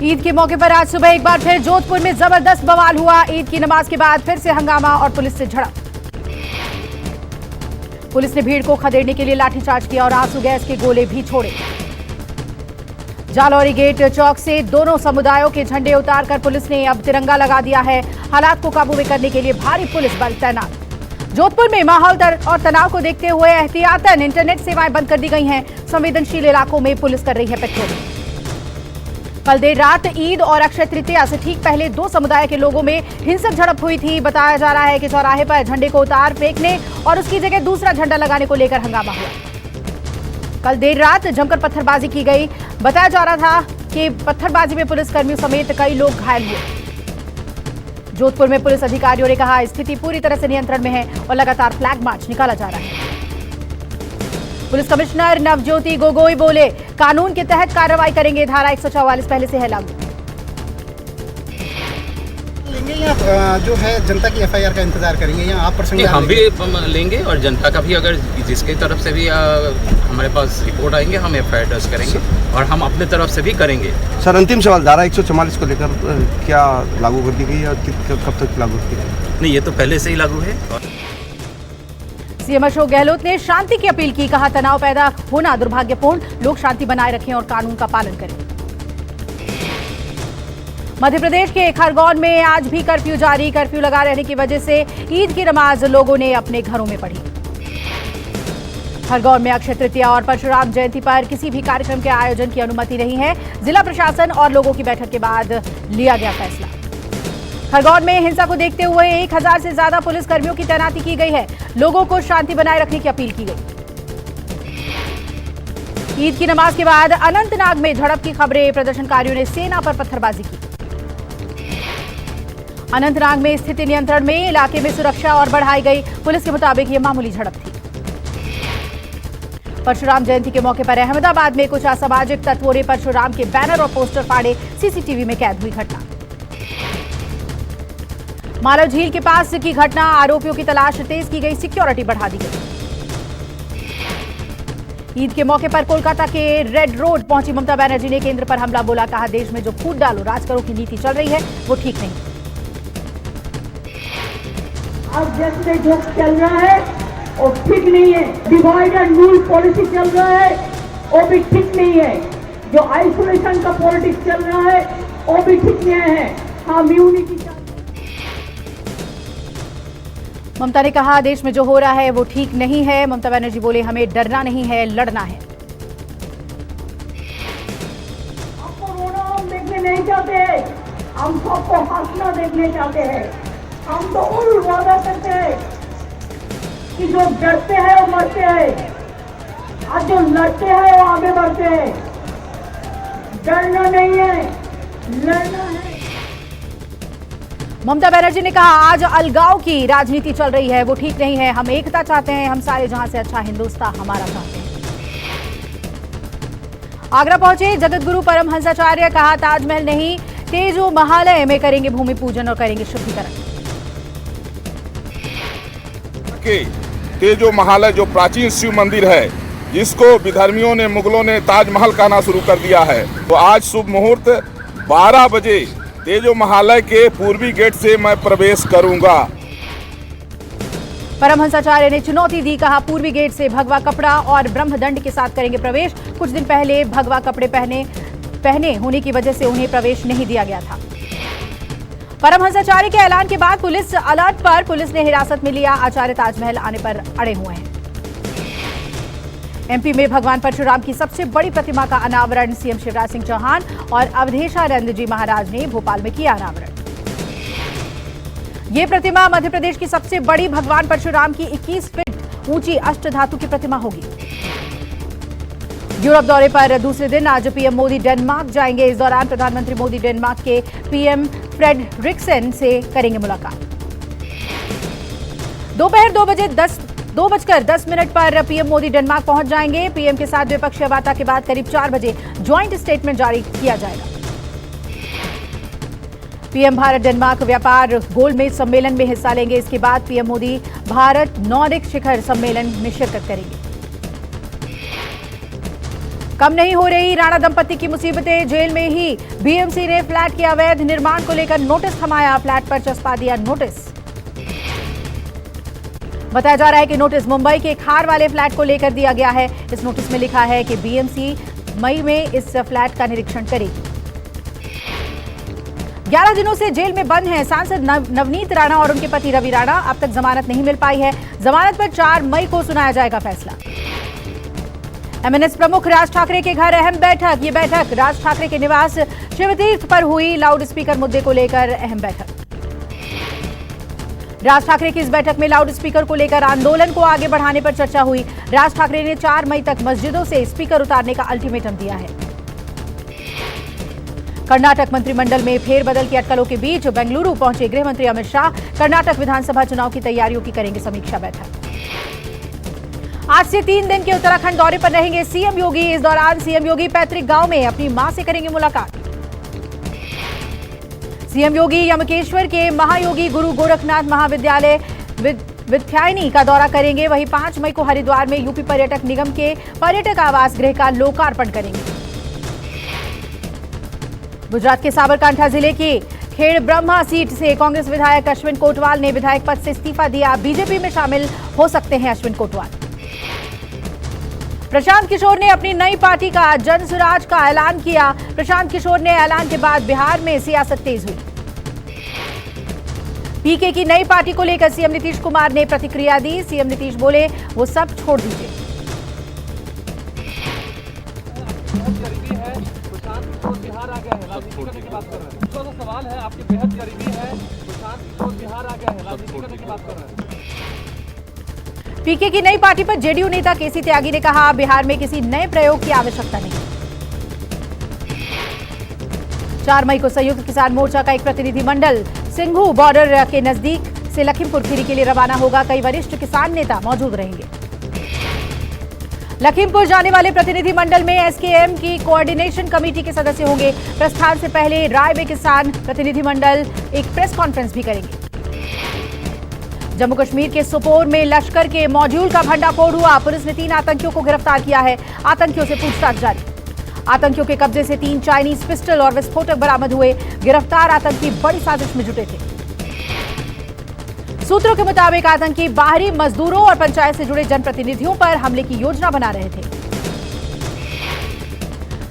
ईद के मौके पर आज सुबह एक बार फिर जोधपुर में जबरदस्त बवाल हुआ। ईद की नमाज के बाद फिर से हंगामा और पुलिस से झड़प। पुलिस ने भीड़ को खदेड़ने के लिए लाठीचार्ज किया और आंसू गैस के गोले भी छोड़े। जालौरी गेट चौक से दोनों समुदायों के झंडे उतारकर पुलिस ने अब तिरंगा लगा दिया है। हालात को काबू में करने के लिए भारी पुलिस बल तैनात। जोधपुर में माहौल और तनाव को देखते हुए एहतियातन इंटरनेट सेवाएं बंद कर दी गई हैं। संवेदनशील इलाकों में पुलिस कर रही है पेट्रोलिंग। कल देर रात ईद और अक्षय तृतीया से ठीक पहले दो समुदाय के लोगों में हिंसक झड़प हुई थी। बताया जा रहा है कि चौराहे पर झंडे को उतार फेंकने और उसकी जगह दूसरा झंडा लगाने को लेकर हंगामा हुआ। कल देर रात जमकर पत्थरबाजी की गई। बताया जा रहा था कि पत्थरबाजी में पुलिसकर्मियों समेत कई लोग घायल हुए। जोधपुर में पुलिस अधिकारियों ने कहा स्थिति पूरी तरह से नियंत्रण में है और लगातार फ्लैग मार्च निकाला जा रहा है। पुलिस कमिश्नर नवज्योति गोगोई बोले कानून के तहत कार्रवाई करेंगे। धारा 144 पहले से है लागू। लेंगे या जो है जनता की एफआईआर का इंतजार करेंगे या आप पर्सनली? हम भी लेंगे और जनता का भी, अगर जिसकी तरफ से भी हमारे पास रिपोर्ट आएंगे हम एफआईआर दर्ज करेंगे और हम अपने तरफ से भी करेंगे। सर अंतिम सवाल, धारा 144 को लेकर क्या लागू कर दी गई है और कब तक लागू की जाएगी? नहीं, ये तो पहले से ही लागू है। सीएम अशोक गहलोत ने शांति की अपील की। कहा तनाव पैदा होना दुर्भाग्यपूर्ण, लोग शांति बनाए रखें और कानून का पालन करें। मध्य प्रदेश के खरगोन में आज भी कर्फ्यू जारी। कर्फ्यू लगा रहने की वजह से ईद की नमाज लोगों ने अपने घरों में पढ़ी। खरगोन में अक्षय तृतीया और परशुराम जयंती पर किसी भी कार्यक्रम के आयोजन की अनुमति नहीं है। जिला प्रशासन और लोगों की बैठक के बाद लिया गया फैसला। खरगोन में हिंसा को देखते हुए 1000 से ज्यादा पुलिस कर्मियों की तैनाती की गई है। लोगों को शांति बनाए रखने की अपील की गई। ईद की नमाज के बाद अनंतनाग में झड़प की खबरें। प्रदर्शनकारियों ने सेना पर पत्थरबाजी की। अनंतनाग में स्थिति नियंत्रण में, इलाके में सुरक्षा और बढ़ाई गई। पुलिस के मुताबिक यह मामूली झड़प थी। परशुराम जयंती के मौके पर अहमदाबाद में कुछ असामाजिक तत्वों ने परशुराम के बैनर और पोस्टर फाड़े। सीसीटीवी में कैद हुई घटना। मालव झील के पास की घटना। आरोपियों की तलाश तेज की गई, सिक्योरिटी बढ़ा दी गई। ईद के मौके पर कोलकाता के रेड रोड पहुंची ममता बनर्जी ने केंद्र पर हमला बोला। कहा देश में जो फूट डालो राज करो की नीति चल रही है वो ठीक नहीं। आज देश में जो चल रहा है वो ठीक नहीं है। डिवाइड एंड रूल पॉलिसी चल रहा है वो भी ठीक नहीं है। जो आइसोलेशन का पॉलिटिक्स चल रहा है वो भी ठीक नहीं है। हम यूनिटी। ममता ने कहा देश में जो हो रहा है वो ठीक नहीं है। ममता बनर्जी बोले हमें डरना नहीं है, लड़ना है। आपको रोना हम देखने नहीं चाहते, हम सबको हंसना देखने चाहते हैं। हम तो उन वादा करते हैं कि जो डरते हैं वो मरते हैं, आज जो लड़ते हैं वो आगे बढ़ते हैं। डरना नहीं है, लड़ना है। ममता बनर्जी ने कहा आज अलगाव की राजनीति चल रही है वो ठीक नहीं है। हम एकता चाहते हैं, हम सारे जहां से अच्छा हिंदुस्तान हमारा चाहते हैं। आगरा पहुंचे जगतगुरु परमहंसाचार्य। कहा ताजमहल नहीं तेजो महालय में करेंगे भूमि पूजन और करेंगे शुद्धिकरण। तेजो महालय जो प्राचीन शिव मंदिर है जिसको विधर्मियों ने, मुगलों ने ताजमहल कहना शुरू कर दिया है, तो आज शुभ मुहूर्त 12 बजे तेजो महालय के पूर्वी गेट से मैं प्रवेश करूंगा। परमहंसाचार्य ने चुनौती दी। कहा पूर्वी गेट से भगवा कपड़ा और ब्रह्मदंड के साथ करेंगे प्रवेश। कुछ दिन पहले भगवा कपड़े पहने होने की वजह से उन्हें प्रवेश नहीं दिया गया था। परमहंसाचार्य के ऐलान के बाद पुलिस अलर्ट पर। पुलिस ने हिरासत में लिया। आचार्य ताजमहल आने पर अड़े हुए हैं। एमपी में भगवान परशुराम की सबसे बड़ी प्रतिमा का अनावरण। सीएम शिवराज सिंह चौहान और अवधेशानंद जी महाराज ने भोपाल में किया अनावरण। ये प्रतिमा मध्य प्रदेश की सबसे बड़ी भगवान परशुराम की 21 फीट ऊंची अष्टधातु की प्रतिमा होगी। यूरोप दौरे पर दूसरे दिन आज पीएम मोदी डेनमार्क जाएंगे। इस दौरान प्रधानमंत्री मोदी डेनमार्क के पीएम फ्रेडरिक्सन से करेंगे मुलाकात। दोपहर 2:10 पर पीएम मोदी डेनमार्क पहुंच जाएंगे। पीएम के साथ द्विपक्षीय वार्ता के बाद करीब 4 बजे ज्वाइंट स्टेटमेंट जारी किया जाएगा। पीएम भारत डेनमार्क व्यापार गोलमेज सम्मेलन में हिस्सा लेंगे। इसके बाद पीएम मोदी भारत नॉर्डिक शिखर सम्मेलन में शिरकत करेंगे। कम नहीं हो रही राणा दंपति की मुसीबतें, जेल में ही बीएमसी ने फ्लैट के अवैध निर्माण को लेकर नोटिस थमाया, फ्लैट पर चस्पा दिया नोटिस। बताया जा रहा है कि नोटिस मुंबई के खार वाले फ्लैट को लेकर दिया गया है। इस नोटिस में लिखा है कि बीएमसी मई में इस फ्लैट का निरीक्षण करेगी। 11 दिनों से जेल में बंद हैं सांसद नवनीत राणा और उनके पति रवि राणा। अब तक जमानत नहीं मिल पाई है। जमानत पर 4 मई को सुनाया जाएगा फैसला। एमएनएस प्रमुख राज ठाकरे के घर अहम बैठक। ये बैठक राज ठाकरे के निवास शिवतीर्थ पर हुई। लाउड स्पीकर मुद्दे को लेकर अहम बैठक। राज ठाकरे की इस बैठक में लाउड स्पीकर को लेकर आंदोलन को आगे बढ़ाने पर चर्चा हुई। राज ठाकरे ने 4 मई तक मस्जिदों से स्पीकर उतारने का अल्टीमेटम दिया है। कर्नाटक मंत्रिमंडल में फेरबदल की अटकलों के बीच बेंगलुरु पहुंचे गृह मंत्री अमित शाह। कर्नाटक विधानसभा चुनाव की तैयारियों की करेंगे समीक्षा बैठक। आज से 3 दिन के उत्तराखंड दौरे पर रहेंगे सीएम योगी। इस दौरान सीएम योगी पैतृक गांव में अपनी मां से करेंगे मुलाकात। सीएम योगी यमकेश्वर के महायोगी गुरु गोरखनाथ महाविद्यालय विद्यायनी का दौरा करेंगे। वहीं 5 मई को हरिद्वार में यूपी पर्यटक निगम के पर्यटक आवास गृह का लोकार्पण करेंगे। गुजरात के साबरकांठा जिले की खेड़ ब्रह्मा सीट से कांग्रेस विधायक अश्विन कोटवाल ने विधायक पद से इस्तीफा दिया। बीजेपी में शामिल हो सकते हैं अश्विन कोटवाल। प्रशांत किशोर ने अपनी नई पार्टी का जनसुराज का ऐलान किया। प्रशांत किशोर ने ऐलान के बाद बिहार में सियासत तेज हुई। पीके की नई पार्टी को लेकर सीएम नीतीश कुमार ने प्रतिक्रिया दी। सीएम नीतीश बोले, वो सब छोड़ दीजिए। सवाल है, आपकी बेहद गरीबी है, प्रशांत किशोर बिहार आ गया है, राजनीति करने की बात कर रहे हैं। पीके की नई पार्टी पर जेडीयू नेता केसी त्यागी ने कहा, बिहार में किसी नए प्रयोग की आवश्यकता नहीं। 4 मई को संयुक्त किसान मोर्चा का एक प्रतिनिधिमंडल सिंघू बॉर्डर के नजदीक से लखीमपुर खीरी के लिए रवाना होगा। कई वरिष्ठ किसान नेता मौजूद रहेंगे। लखीमपुर जाने वाले प्रतिनिधिमंडल में एसकेएम की कोऑर्डिनेशन कमेटी के सदस्य होंगे। प्रस्थान से पहले राय में किसान प्रतिनिधिमंडल एक प्रेस कॉन्फ्रेंस भी करेंगे। जम्मू कश्मीर के सोपोर में लश्कर के मॉड्यूल का भंडाफोड़ हुआ। पुलिस ने 3 आतंकियों को गिरफ्तार किया है। आतंकियों से पूछताछ जारी। आतंकियों के कब्जे से 3 चाइनीज पिस्टल और विस्फोटक बरामद हुए। गिरफ्तार आतंकी बड़ी साजिश में जुटे थे। सूत्रों के मुताबिक आतंकी बाहरी मजदूरों और पंचायत से जुड़े जनप्रतिनिधियों पर हमले की योजना बना रहे थे।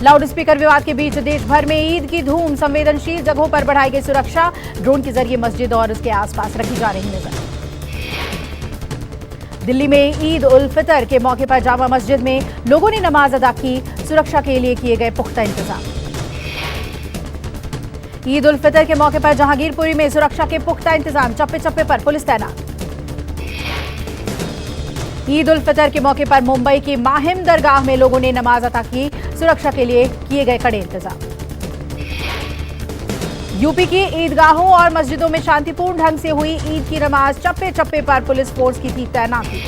लाउड स्पीकर विवाद के बीच देश भर में ईद की धूम। संवेदनशील जगहों पर बढ़ाई गई सुरक्षा। ड्रोन के जरिए मस्जिद और उसके आसपास रखी जा रही नजर। दिल्ली में ईद उल फितर के मौके पर जामा मस्जिद में लोगों ने नमाज अदा की। सुरक्षा के लिए किए गए पुख्ता इंतजाम। ईद उल फितर के मौके पर जहांगीरपुरी में सुरक्षा के पुख्ता इंतजाम। चप्पे चप्पे पर पुलिस तैनात। ईद उल फितर के मौके पर मुंबई की माहिम दरगाह में लोगों ने नमाज अदा की। सुरक्षा के लिए किए गए कड़े इंतजाम। यूपी की ईदगाहों और मस्जिदों में शांतिपूर्ण ढंग से हुई ईद की नमाज। चप्पे चप्पे पर पुलिस फोर्स की थी तैनाती।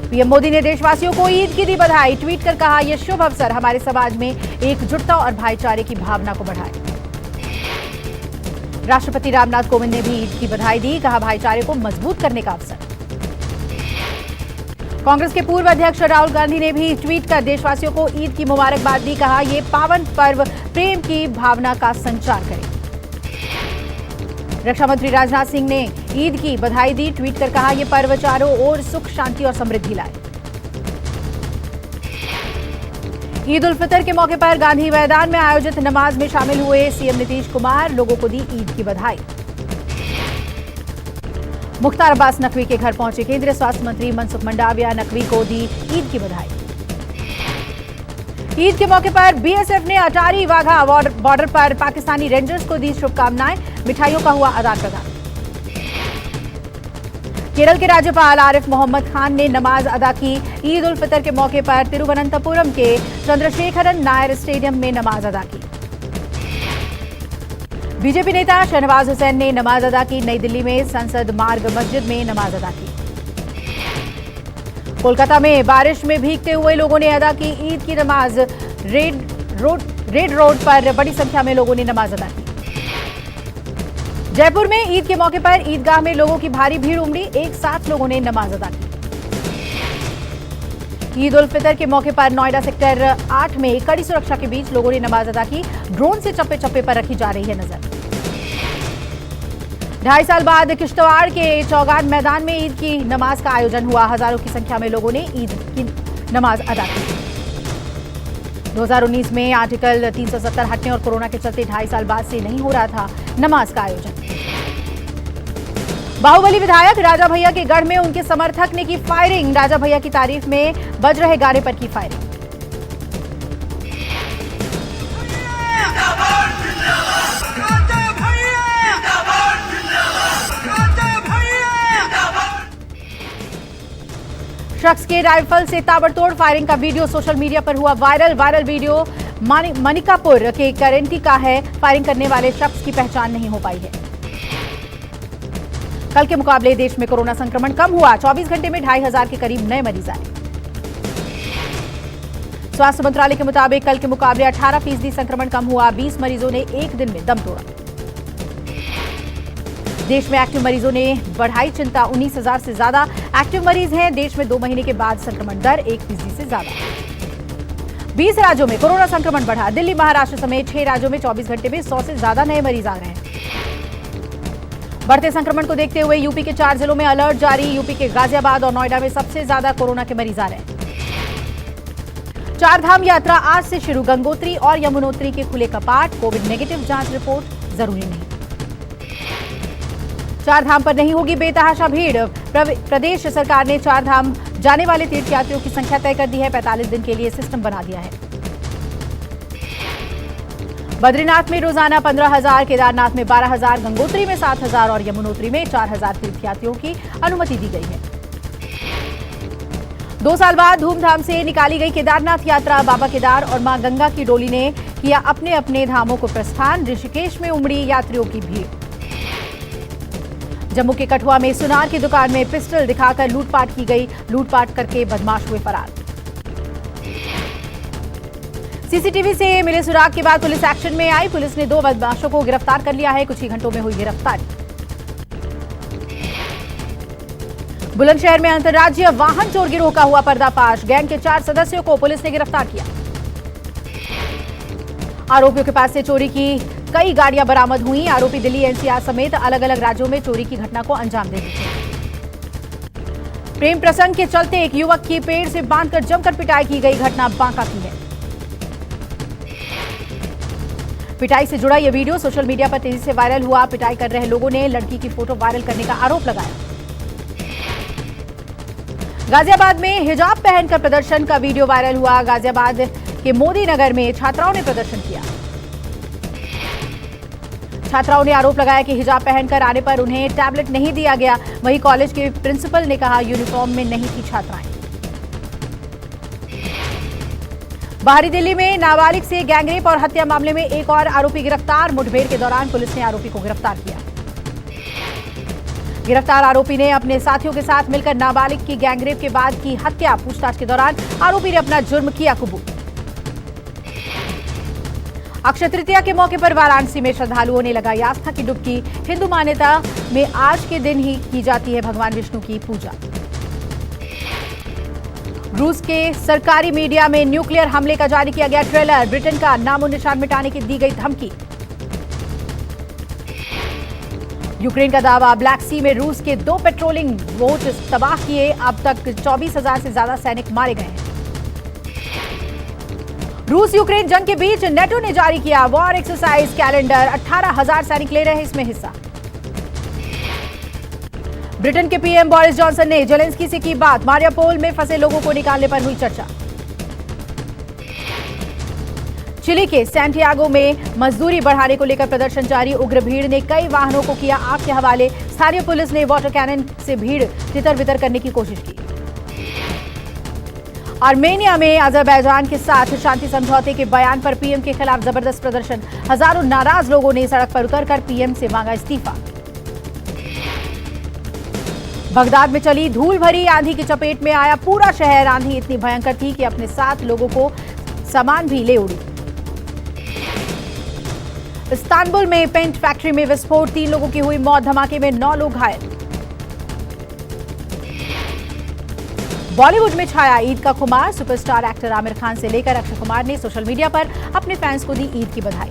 पीएम मोदी ने देशवासियों को ईद की दी बधाई। ट्वीट कर कहा, यह शुभ अवसर हमारे समाज में एकजुटता और भाईचारे की भावना को बढ़ाए। राष्ट्रपति रामनाथ कोविंद ने भी ईद की बधाई दी। कहा, भाईचारे को मजबूत करने का अवसर। कांग्रेस के पूर्व अध्यक्ष राहुल गांधी ने भी ट्वीट कर देशवासियों को ईद की मुबारकबाद दी। कहा, यह पावन पर्व प्रेम की भावना का संचार करे। रक्षा मंत्री राजनाथ सिंह ने ईद की बधाई दी। ट्वीट कर कहा, यह पर्व चारों ओर सुख, शांति और समृद्धि लाए। ईद उल फितर के मौके पर गांधी मैदान में आयोजित नमाज में शामिल हुए सीएम नीतीश कुमार। लोगों को दी ईद की बधाई। मुख्तार अब्बास नकवी के घर पहुंचे केंद्रीय स्वास्थ्य मंत्री मनसुख मंडाविया। नकवी को दी ईद की बधाई। ईद के मौके पर बीएसएफ ने अटारी वाघा बॉर्डर पर पाकिस्तानी रेंजर्स को दी शुभकामनाएं। मिठाइयों का हुआ आदान प्रदान। केरल के राज्यपाल आरिफ मोहम्मद खान ने नमाज अदा की। ईद उल फितर के मौके पर तिरुवनंतपुरम के चंद्रशेखरन नायर स्टेडियम में नमाज अदा की। बीजेपी नेता शहनवाज हुसैन ने नमाज अदा की। नई दिल्ली में संसद मार्ग मस्जिद में नमाज अदा की। कोलकाता में बारिश में भीगते हुए लोगों ने अदा की ईद की नमाज। रेड रोड पर बड़ी संख्या में लोगों ने नमाज अदा की। जयपुर में ईद के मौके पर ईदगाह में लोगों की भारी भीड़ उमड़ी। एक साथ लोगों ने नमाज अदा की। ईद उल फितर के मौके पर नोएडा सेक्टर 8 में कड़ी सुरक्षा के बीच लोगों ने नमाज अदा की। ड्रोन से चप्पे चप्पे पर रखी जा रही है नजर। 2.5 साल बाद किश्तवाड़ के चौगान मैदान में ईद की नमाज का आयोजन हुआ। हजारों की संख्या में लोगों ने ईद की नमाज अदा की। 2019 में आर्टिकल 370 हटने और कोरोना के चलते 2.5 साल बाद से नहीं हो रहा था नमाज का आयोजन। बाहुबली विधायक राजा भैया के गढ़ में उनके समर्थक ने की फायरिंग। राजा भैया की तारीफ में बज रहे गाने पर की फायरिंग। शख्स के राइफल से ताबड़तोड़ फायरिंग का वीडियो सोशल मीडिया पर हुआ वायरल वीडियो मनिकापुर के करेंटी का है। फायरिंग करने वाले शख्स की पहचान नहीं हो पाई है। कल के मुकाबले देश में कोरोना संक्रमण कम हुआ। 24 घंटे में 2,500 के करीब नए मरीज आए। स्वास्थ्य मंत्रालय के मुताबिक कल के मुकाबले 18% संक्रमण कम हुआ। 20 मरीजों ने एक दिन में दम तोड़ा। देश में एक्टिव मरीजों ने बढ़ाई चिंता। 19,000 से ज्यादा एक्टिव मरीज हैं। देश में 2 महीने के बाद संक्रमण दर 1% से ज्यादा। 20 राज्यों में कोरोना संक्रमण बढ़ा। दिल्ली, महाराष्ट्र समेत 6 राज्यों में 24 घंटे में 100 से ज्यादा नए मरीज आ रहे हैं। बढ़ते संक्रमण को देखते हुए यूपी के 4 जिलों में अलर्ट जारी। यूपी के गाजियाबाद और नोएडा में सबसे ज्यादा कोरोना के मरीज आ रहे हैं। 4 धाम यात्रा आज से शुरू। गंगोत्री और यमुनोत्री के खुले कपाट। कोविड नेगेटिव जांच रिपोर्ट जरूरी नहीं। 4 धाम पर नहीं होगी बेतहाशा भीड़। प्रदेश सरकार ने 4 धाम जाने वाले तीर्थयात्रियों की संख्या तय कर दी है। 45 दिन के लिए सिस्टम बना दिया है। बद्रीनाथ में रोजाना 15,000, केदारनाथ में 12,000, गंगोत्री में 7,000 और यमुनोत्री में 4,000 तीर्थयात्रियों की अनुमति दी गई है। 2 साल बाद धूमधाम से निकाली गई केदारनाथ यात्रा। बाबा केदार और मां गंगा की डोली ने किया अपने अपने धामों को प्रस्थान। ऋषिकेश में उमड़ी यात्रियों की भीड़। जम्मू के कठुआ में सुनार की दुकान में पिस्टल दिखाकर लूटपाट की गई। लूटपाट करके बदमाश हुए फरार। सीसीटीवी से मिले सुराग के बाद पुलिस एक्शन में आई। पुलिस ने 2 बदमाशों को गिरफ्तार कर लिया है। कुछ ही घंटों में हुई गिरफ्तारी। बुलंदशहर में अंतर्राज्यीय वाहन चोर गिरोह का हुआ पर्दाफाश। गैंग के 4 सदस्यों को पुलिस ने गिरफ्तार किया। आरोपियों के पास से चोरी की कई गाड़ियां बरामद हुई। आरोपी दिल्ली, एनसीआर समेत अलग अलग राज्यों में चोरी की घटना को अंजाम दे रहे थे। प्रेम प्रसंग के चलते एक युवक की पेड़ से बांधकर जमकर पिटाई की गई। घटना बांका की है। पिटाई से जुड़ा यह वीडियो सोशल मीडिया पर तेजी से वायरल हुआ। पिटाई कर रहे लोगों ने लड़की की फोटो वायरल करने का आरोप लगाया। गाजियाबाद में हिजाब पहनकर प्रदर्शन का वीडियो वायरल हुआ। गाजियाबाद के मोदी नगर में छात्राओं ने प्रदर्शन किया। छात्राओं ने आरोप लगाया कि हिजाब पहनकर आने पर उन्हें टैबलेट नहीं दिया गया। वहीं कॉलेज के प्रिंसिपल ने कहा यूनिफॉर्म में नहीं थी छात्राएं। बाहरी दिल्ली में नाबालिग से गैंगरेप और हत्या मामले में एक और आरोपी गिरफ्तार। मुठभेड़ के दौरान पुलिस ने आरोपी को गिरफ्तार किया। गिरफ्तार आरोपी ने अपने साथियों के साथ मिलकर नाबालिग की गैंगरेप के बाद की हत्या। पूछताछ के दौरान आरोपी ने अपना जुर्म किया कबूल। अक्षय तृतीया के मौके पर वाराणसी में श्रद्धालुओं ने लगाई आस्था की डुबकी। हिंदू मान्यता में आज के दिन ही की जाती है भगवान विष्णु की पूजा। रूस के सरकारी मीडिया में न्यूक्लियर हमले का जारी किया गया ट्रेलर। ब्रिटेन का नामो निशान मिटाने की दी गई धमकी। यूक्रेन का दावा, ब्लैक सी में रूस के 2 पेट्रोलिंग बोट तबाह किए। अब तक 24,000 से ज्यादा सैनिक मारे गए हैं। रूस यूक्रेन जंग के बीच नेटो ने जारी किया वॉर एक्सरसाइज कैलेंडर। 18,000 सैनिक ले रहे हैं इसमें हिस्सा। ब्रिटेन के पीएम बोरिस जॉनसन ने जेलेंस्की से की बात। मारियापोल में फंसे लोगों को निकालने पर हुई चर्चा। चिली के सैंटियागो में मजदूरी बढ़ाने को लेकर प्रदर्शन जारी। उग्र भीड़ ने कई वाहनों को किया आग के हवाले। स्थानीय पुलिस ने वाटर कैनन से भीड़ तितर बितर करने की कोशिश की। आर्मेनिया में अजरबैजान के साथ शांति समझौते के बयान पर पीएम के खिलाफ जबरदस्त प्रदर्शन। हजारों नाराज लोगों ने सड़क पर उतरकर पीएम से मांगा इस्तीफा। बगदाद में चली धूल भरी आंधी की चपेट में आया पूरा शहर। आंधी इतनी भयंकर थी कि अपने साथ लोगों को सामान भी ले उड़ी। इस्तांबुल में पेंट फैक्ट्री में विस्फोट। 3 लोगों की हुई मौत। धमाके में 9 लोग घायल। बॉलीवुड में छाया ईद का खुमार। सुपरस्टार एक्टर आमिर खान से लेकर अक्षय कुमार ने सोशल मीडिया पर अपने फैंस को दी ईद की बधाई।